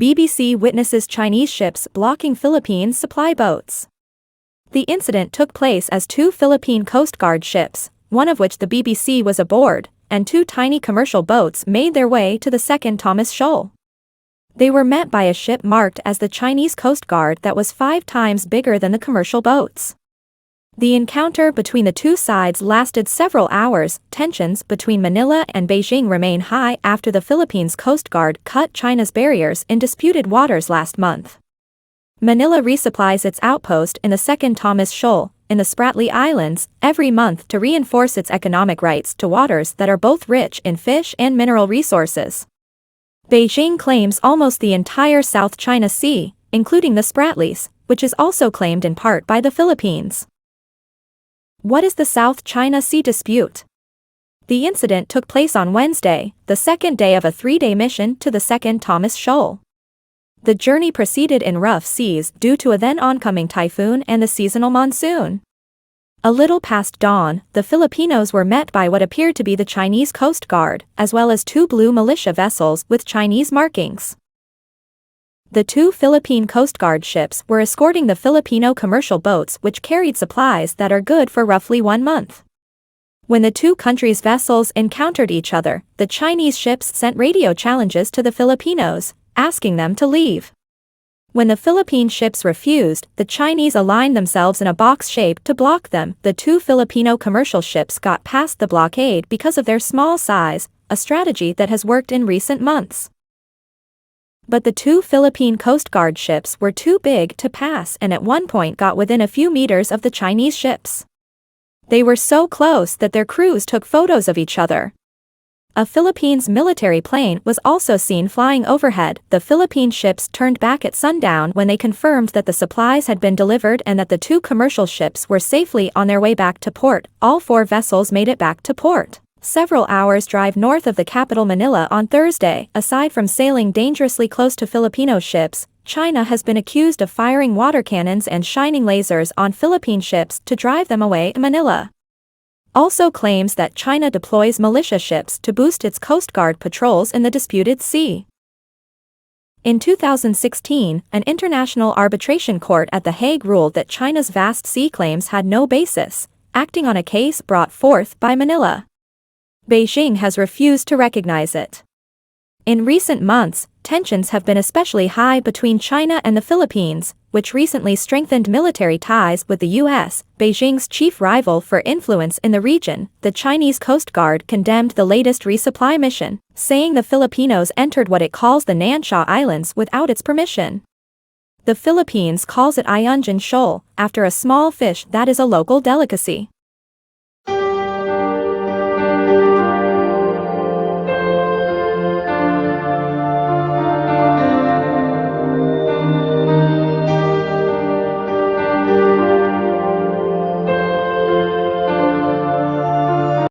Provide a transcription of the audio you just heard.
BBC witnesses Chinese ships blocking Philippines supply boats. The incident took place as two Philippine Coast Guard ships, one of which the BBC was aboard, and two tiny commercial boats made their way to the second Thomas Shoal. They were met by a ship marked as the Chinese Coast Guard that was 5 times bigger than the commercial boats. The encounter between the two sides lasted several hours. Tensions between Manila and Beijing remain high after the Philippines Coast Guard cut China's barriers in disputed waters last month. Manila resupplies its outpost in the second Thomas Shoal, in the Spratly Islands, every month to reinforce its economic rights to waters that are both rich in fish and mineral resources. Beijing claims almost the entire South China Sea, including the Spratlys, which is also claimed in part by the Philippines. What is the South China Sea dispute? The incident took place on Wednesday, the second day of a 3-day mission to the second Thomas Shoal. The journey proceeded in rough seas due to a then oncoming typhoon and the seasonal monsoon. A little past dawn, the Filipinos were met by what appeared to be the Chinese Coast Guard, as well as 2 blue militia vessels with Chinese markings. The 2 Philippine Coast Guard ships were escorting the Filipino commercial boats which carried supplies that are good for roughly 1 month. When the 2 countries' vessels encountered each other, the Chinese ships sent radio challenges to the Filipinos, asking them to leave. When the Philippine ships refused, the Chinese aligned themselves in a box shape to block them. The 2 Filipino commercial ships got past the blockade because of their small size, a strategy that has worked in recent months. But the 2 Philippine Coast Guard ships were too big to pass and at one point got within a few meters of the Chinese ships. They were so close that their crews took photos of each other. A Philippines military plane was also seen flying overhead. The Philippine ships turned back at sundown when they confirmed that the supplies had been delivered and that the 2 commercial ships were safely on their way back to port. All 4 vessels made it back to port. Several hours' drive north of the capital Manila on Thursday. Aside from sailing dangerously close to Filipino ships, China has been accused of firing water cannons and shining lasers on Philippine ships to drive them away. Manila also claims that China deploys militia ships to boost its Coast Guard patrols in the disputed sea. In 2016, an international arbitration court at The Hague ruled that China's vast sea claims had no basis, acting on a case brought forth by Manila. Beijing has refused to recognize it. In recent months, tensions have been especially high between China and the Philippines, which recently strengthened military ties with the U.S., Beijing's chief rival for influence in the region. The Chinese Coast Guard condemned the latest resupply mission, saying the Filipinos entered what it calls the Nansha Islands without its permission. The Philippines calls it Ayungin Shoal, after a small fish that is a local delicacy.